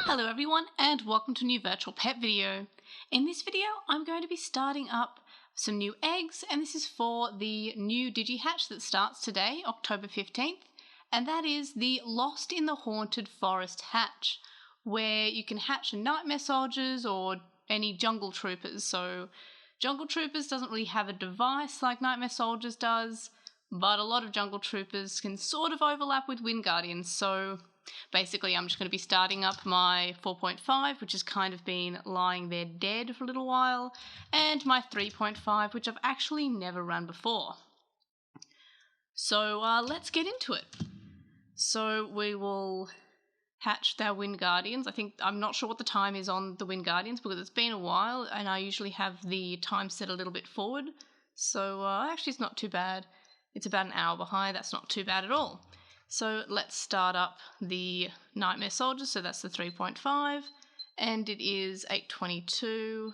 Hello everyone and welcome to a new virtual pet video. In this video I'm going to be starting up some new eggs, and this is for the new DigiHatch that starts today, October 15th, and that is the Lost in the Haunted Forest hatch, where you can hatch nightmare soldiers or any jungle troopers. So jungle troopers doesn't really have a device like nightmare soldiers does, but a lot of jungle troopers can sort of overlap with wind guardians. So basically, I'm just going to be starting up my 4.5, which has kind of been lying there dead for a little while, and my 3.5, which I've actually never run before. So let's get into it. So we will hatch their wind guardians. I'm not sure what the time is on the wind guardians because it's been a while, and I usually have the time set a little bit forward. So actually it's not too bad. It's about an hour behind. That's not too bad at all. So let's start up the Nightmare Soldiers, so that's the 3.5, and it is 8:22,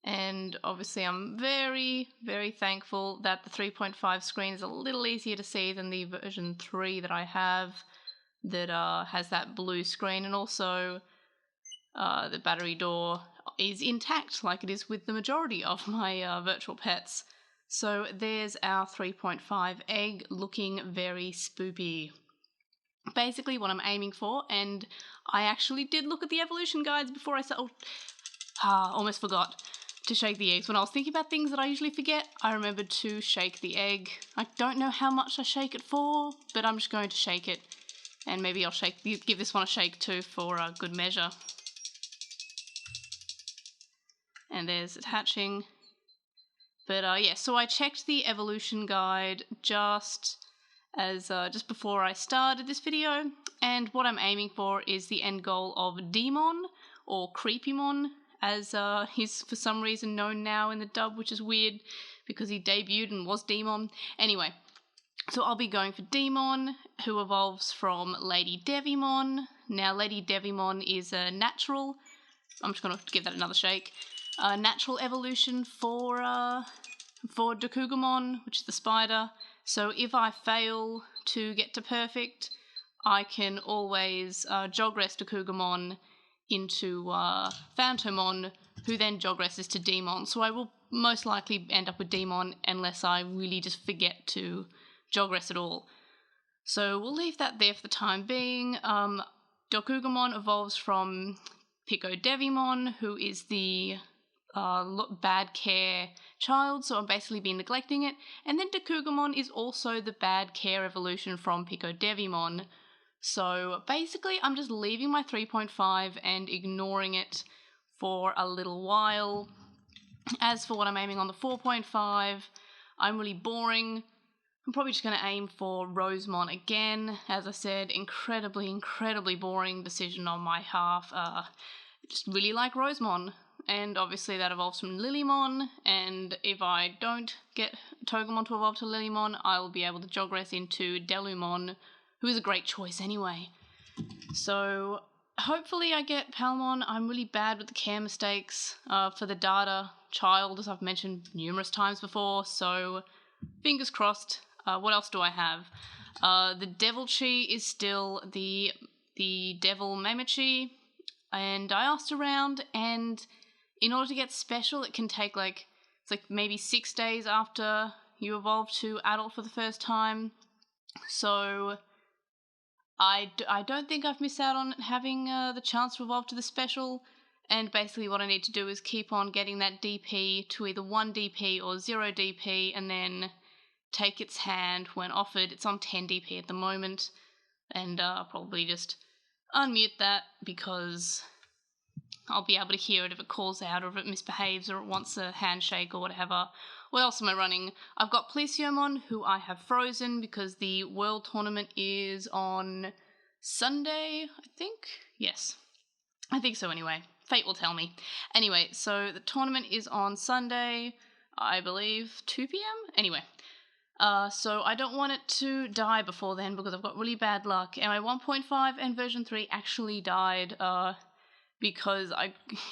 and obviously I'm very, very thankful that the 3.5 screen is a little easier to see than the version 3 that I have that has that blue screen, and also the battery door is intact like it is with the majority of my virtual pets. So there's our 3.5 egg looking very spoopy. Basically what I'm aiming for, and I actually did look at the evolution guides before I started. Almost forgot to shake the eggs. When I was thinking about things that I usually forget, I remembered to shake the egg. I don't know how much I shake it for, but I'm just going to shake it. And maybe I'll give this one a shake too for a good measure. And there's it hatching. But yeah, so I checked the evolution guide just before I started this video, and what I'm aiming for is the end goal of Demon, or Creepymon, as he's for some reason known now in the dub, which is weird because he debuted and was Demon. Anyway, so I'll be going for Demon, who evolves from Lady Devimon. Now, Lady Devimon is a natural. I'm just going to give that another shake. Natural evolution for Dokugamon, which is the spider. So if I fail to get to perfect, I can always jogress Dokugamon into Phantomon, who then jogresses to Demon. So I will most likely end up with Demon unless I really just forget to jogress at all. So we'll leave that there for the time being. Dokugamon evolves from Pico Devimon, who is the bad care child, so I've basically been neglecting it. And then Dokugamon is also the bad care evolution from Pico Devimon. So basically I'm just leaving my 3.5 and ignoring it for a little while. As for what I'm aiming on the 4.5, I'm really boring. I'm probably just going to aim for Rosemon again. As I said, incredibly boring decision on my half. Just really like Rosemon. And obviously that evolves from Lilymon, and if I don't get Togemon to evolve to Lilymon, I will be able to jogress into Delumon, who is a great choice anyway. So hopefully I get Palmon. I'm really bad with the care mistakes for the data child, as I've mentioned numerous times before, so fingers crossed. What else do I have? The Devilchi is still the Devil Mamachi, and I asked around, and in order to get special, it can take it's maybe 6 days after you evolve to adult for the first time. So I don't think I've missed out on having the chance to evolve to the special. And basically what I need to do is keep on getting that DP to either 1 DP or 0 DP, and then take its hand when offered. It's on 10 DP at the moment, and I'll probably just unmute that because I'll be able to hear it if it calls out or if it misbehaves or it wants a handshake or whatever. What else am I running? I've got Plesiomon, who I have frozen because the World Tournament is on Sunday, I think? Yes. I think so anyway. Fate will tell me. Anyway, so the tournament is on Sunday, I believe, 2 PM? Anyway. So I don't want it to die before then because I've got really bad luck. And my 1.5 and version 3 actually died, because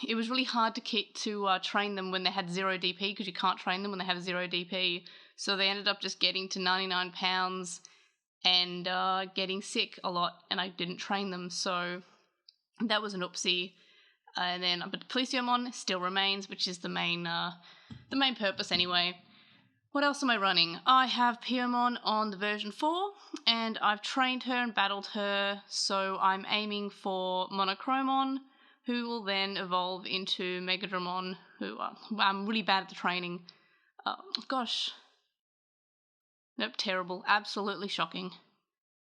it was really hard to train them when they had 0 DP, because you can't train them when they have 0 DP. So they ended up just getting to 99 pounds and getting sick a lot, and I didn't train them. So That was an oopsie. And then but Plesiomon still remains, which is the main purpose anyway. What else am I running? I have Piomon on the version 4, and I've trained her and battled her, so I'm aiming for Monochromon, who will then evolve into Megadramon, who I'm really bad at the training. Gosh. Nope, terrible. Absolutely shocking.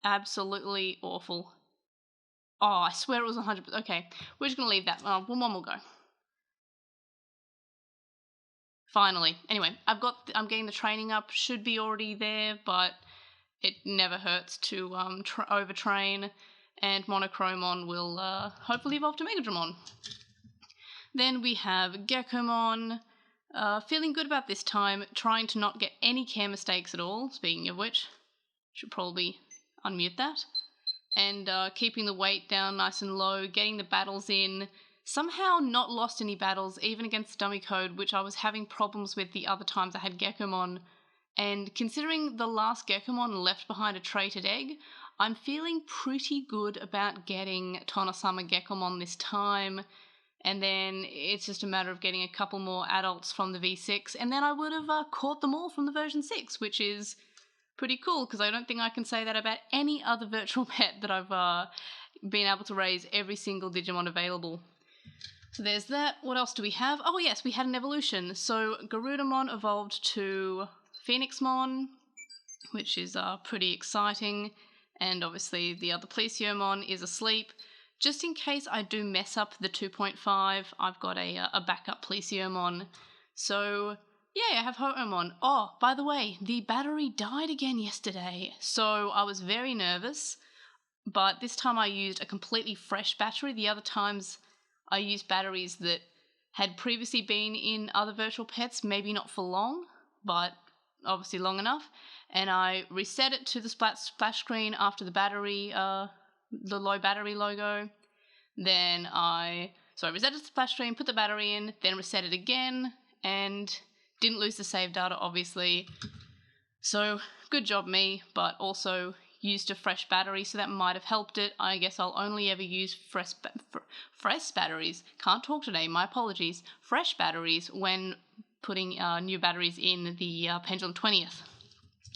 Absolutely awful. Oh, I swear it was 100%. Okay, we're just going to leave that. One more will go. Finally. Anyway, I'm getting the training up. Should be already there, but it never hurts to overtrain. And Monochromon will hopefully evolve to Megadramon. Then we have Gekomon. Feeling good about this time. Trying to not get any care mistakes at all. Speaking of which, should probably unmute that. And keeping the weight down nice and low, getting the battles in, somehow not lost any battles, even against Dummy Code, which I was having problems with the other times I had Gekomon. And considering the last Gekomon left behind a traded egg, I'm feeling pretty good about getting Tonosama Gekomon this time. And then it's just a matter of getting a couple more adults from the V6, and then I would have caught them all from the version 6, which is pretty cool, because I don't think I can say that about any other virtual pet that I've been able to raise every single Digimon available. So there's that. What else do we have? Oh yes, we had an evolution. So Garudamon evolved to Phoenixmon, which is pretty exciting, and obviously the other Plesiomon is asleep. Just in case I do mess up the 2.5, I've got a backup Plesiomon. So yeah, I have Ho'omon. Oh, by the way, the battery died again yesterday, so I was very nervous, but this time I used a completely fresh battery. The other times I used batteries that had previously been in other virtual pets, maybe not for long, but obviously long enough, and I reset it to the splash screen after the battery, the low battery logo. Then I reset it to the splash screen, put the battery in, then reset it again, and didn't lose the save data, obviously. So, good job me, but also used a fresh battery, so that might have helped it. I guess I'll only ever use fresh batteries. Can't talk today, my apologies. Fresh batteries when putting new batteries in the Pendulum 20th.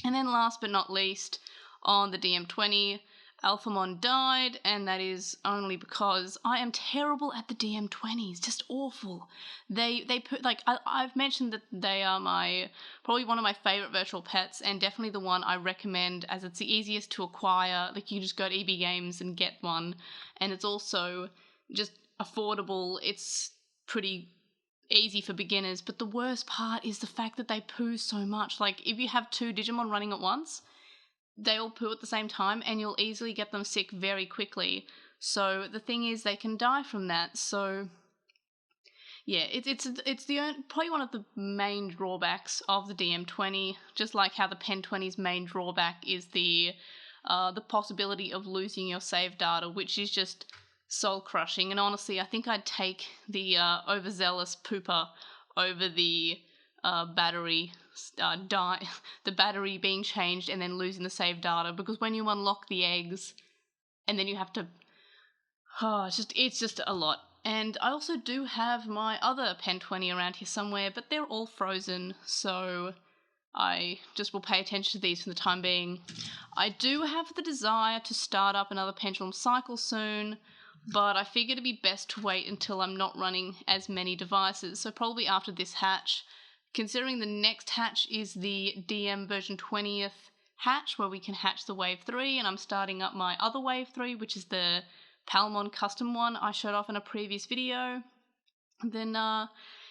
And then last but not least, on the DM20, Alphamon died, and that is only because I am terrible at the DM20s, just awful. They put, like, I've mentioned that they are probably one of my favourite virtual pets, and definitely the one I recommend as it's the easiest to acquire. Like, you just go to EB Games and get one, and it's also just affordable. It's pretty easy for beginners, but the worst part is the fact that they poo so much. Like, if you have two Digimon running at once, they all poo at the same time, and you'll easily get them sick very quickly. So the thing is, they can die from that. So yeah, it's probably one of the main drawbacks of the DM20. Just like how the Pen 20's main drawback is the possibility of losing your save data, which is just soul crushing. And honestly, I think I'd take the overzealous pooper over the battery the battery being changed and then losing the save data, because when you unlock the eggs and then you have to it's just a lot. And I also do have my other Pen 20 around here somewhere, but they're all frozen, so I just will pay attention to these for the time being. I do have the desire to start up another Pendulum cycle soon, but I figured it'd be best to wait until I'm not running as many devices, so probably after this hatch. Considering the next hatch is the DM version 20th hatch, where we can hatch the Wave 3, and I'm starting up my other Wave 3, which is the Palmon custom one I showed off in a previous video. Then,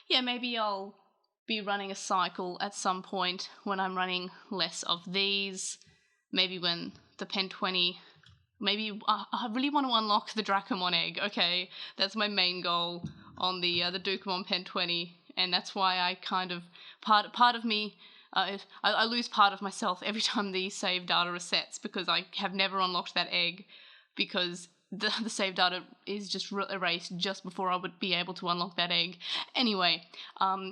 yeah, maybe I'll be running a cycle at some point when I'm running less of these. Maybe when the Pen 20... Maybe I really want to unlock the Dracomon egg, okay? That's my main goal on the Dukamon Pen 20. And that's why I kind of, part of me, I lose part of myself every time the save data resets, because I have never unlocked that egg, because the save data is just erased just before I would be able to unlock that egg. Anyway,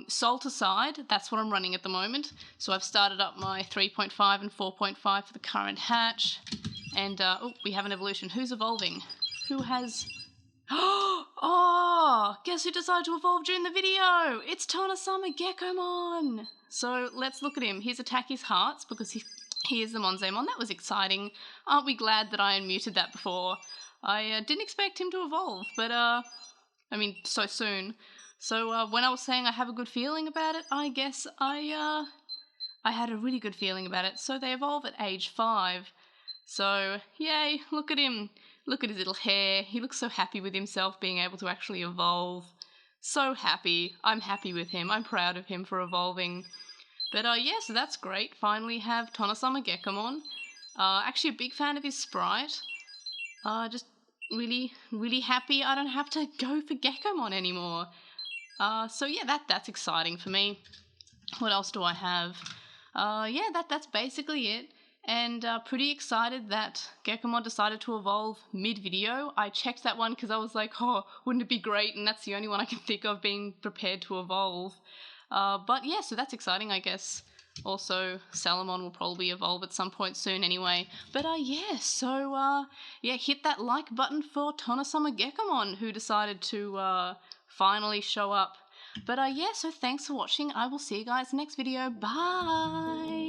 Salt aside, that's what I'm running at the moment. So I've started up my 3.5 and 4.5 for the current hatch, and we have an evolution. Who's evolving? Who has Oh, guess who decided to evolve during the video? It's Tonosama Gekomon! So let's look at him. His attack is hearts because he is the Monzemon. That was exciting. Aren't we glad that I unmuted that before? I didn't expect him to evolve, but I mean, so soon. So when I was saying I have a good feeling about it, I guess I had a really good feeling about it. So they evolve at age 5. So, yay, look at him. Look at his little hair. He looks so happy with himself being able to actually evolve. So happy. I'm happy with him. I'm proud of him for evolving. But yeah, so that's great. Finally have Tonosama Gekomon. Actually a big fan of his sprite. Just really, really happy I don't have to go for Gekomon anymore. So yeah, that's exciting for me. What else do I have? Yeah, that's basically it. And pretty excited that Gekomon decided to evolve mid-video. I checked that one because I was like, oh, wouldn't it be great? And that's the only one I can think of being prepared to evolve. But yeah, so that's exciting, I guess. Also, Salamon will probably evolve at some point soon anyway. But yeah, so yeah, hit that like button for Tonosama Gekomon, who decided to finally show up. But yeah, so thanks for watching. I will see you guys next video. Bye!